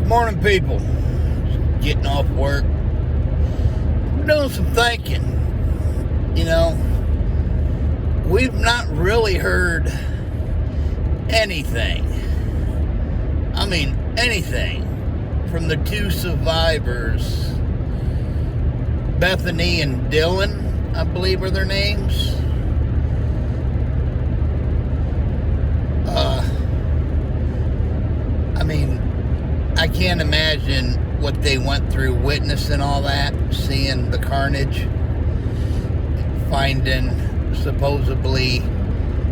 Morning, people. Getting off work. Doing some thinking. We've not really heard anything. I mean, anything from the two survivors, Bethany and Dylan, I believe are their names. I can't imagine what they went through witnessing all that, seeing the carnage, finding supposedly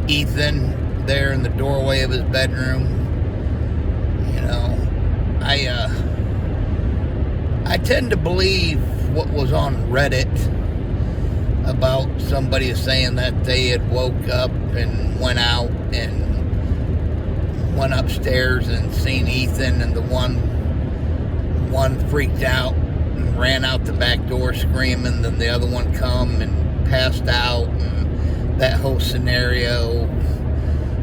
Ethan there in the doorway of his bedroom. I tend to believe what was on Reddit about somebody saying that they had woke up and went out and went upstairs and seen Ethan, and the one freaked out and ran out the back door screaming, then the other one come and passed out, and that whole scenario,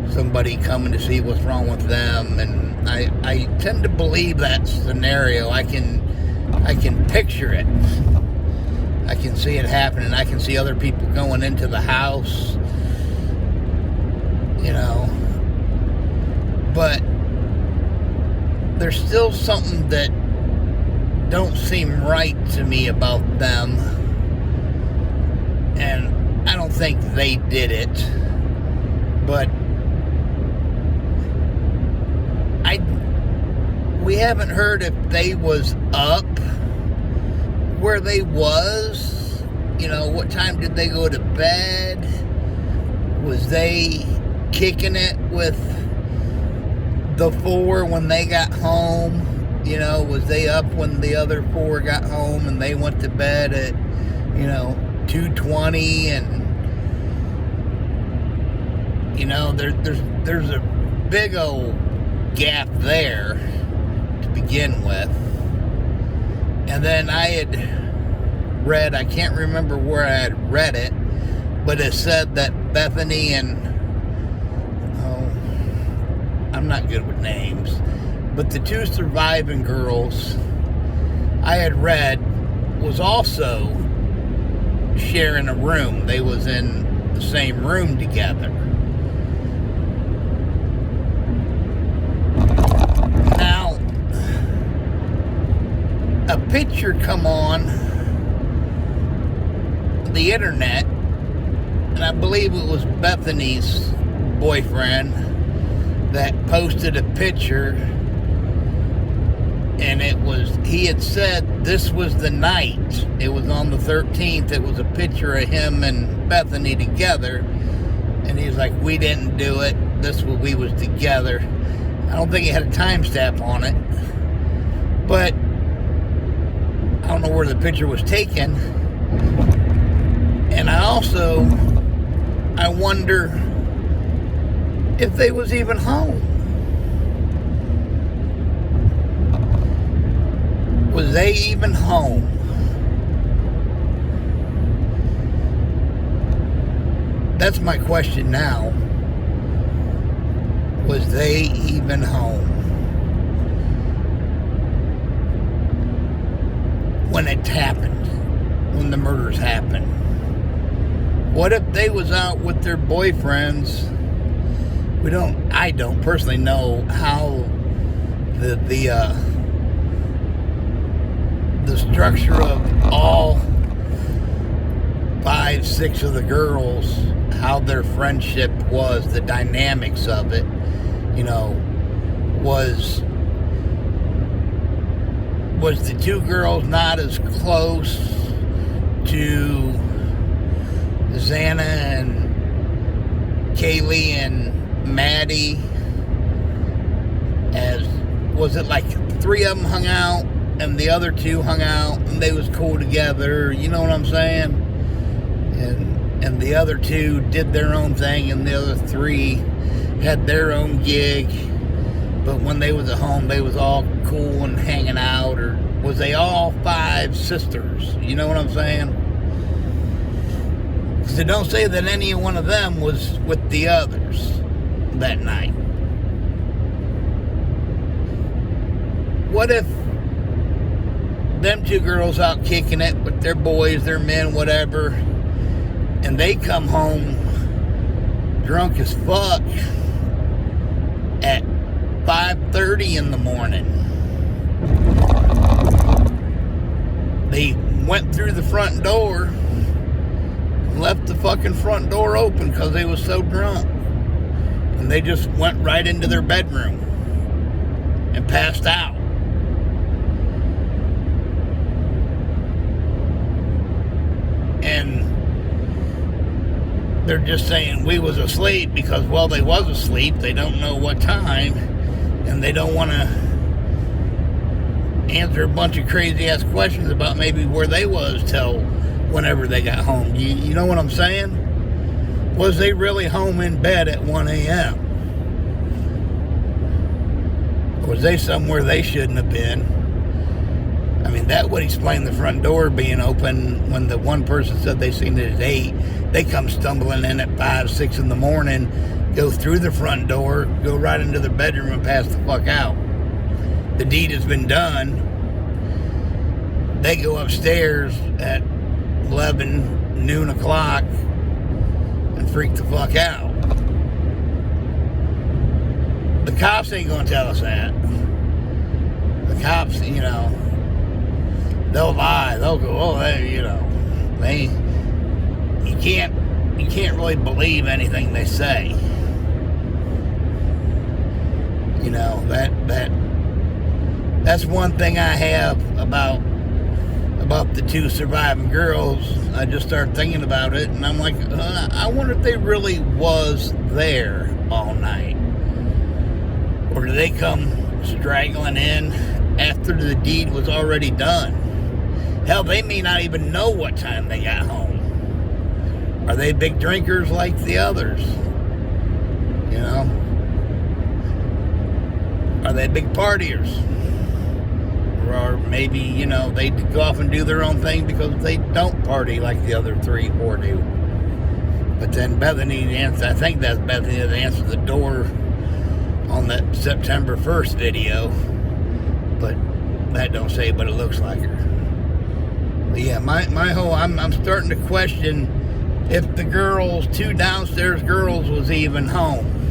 somebody coming to see what's wrong with them. And I tend to believe that scenario. I can picture it. I can see it happening. I can see other people going into the house, but there's still something that don't seem right to me about them, and I don't think they did it, but we haven't heard if they was up where they was. What time did they go to bed? Was they kicking it with the four when they got home? Was they up when the other four got home and they went to bed at 2:20? And there's a big old gap there to begin with. And then I had read, I can't remember where I had read it, but it said that Bethany and, I'm not good with names, but the two surviving girls I had read was also sharing a room. They was in the same room together. Now, a picture come on the internet, and I believe it was Bethany's boyfriend that posted a picture, and he had said this was the night. It was on the 13th. It was a picture of him and Bethany together, and he was like, we didn't do it. We was together. I don't think it had a timestamp on it, but I don't know where the picture was taken. And I wonder if they was even home. Was they even home? That's my question now. Was they even home when it happened, when the murders happened? What if they was out with their boyfriends? I don't personally know how the structure of all 5, 6 of the girls, how their friendship was, the dynamics of it, was the two girls not as close to Xana and Kaylee and Maddie as, was it like 3 of them hung out and the other 2 hung out and they was cool together, you know what I'm saying? And the other 2 did their own thing, and the other 3 had their own gig, but when they was at home they was all cool and hanging out? Or was they all 5 sisters, you know what I'm saying? Because it don't say that any one of them was with the others that night. what if them two girls out kicking it with their boys, their men, whatever, and they come home drunk as fuck at 5:30 in the morning. They went through the front door and left the fucking front door open because they was so drunk. And they just went right into their bedroom and passed out. And they're just saying we was asleep because, well, they was asleep. They don't know what time, and they don't want to answer a bunch of crazy-ass questions about maybe where they was till whenever they got home. You know what I'm saying? Was they really home in bed at 1 a.m.? Or was they somewhere they shouldn't have been? I mean, that would explain the front door being open when the one person said they seen it at 8. They come stumbling in at 5, 6 in the morning, go through the front door, go right into their bedroom and pass the fuck out. The deed has been done. They go upstairs at 11, noon o'clock and freak the fuck out. The cops ain't gonna tell us that. The cops, you know, they'll lie. They'll go, oh, you can't really believe anything they say. You know, that's one thing I have about the two surviving girls. I just started thinking about it, and I'm like, I wonder if they really was there all night. Or did they come straggling in after the deed was already done? Hell, they may not even know what time they got home. Are they big drinkers like the others? You know? Are they big partiers? Or maybe, you know, they go off and do their own thing because they don't party like the other 3 or 4 do. But then Bethany answered, I think that's Bethany that answered the door on that September 1st video. But that don't say, but it looks like her. But yeah, my whole, I'm starting to question if the girls, 2 downstairs girls was even home.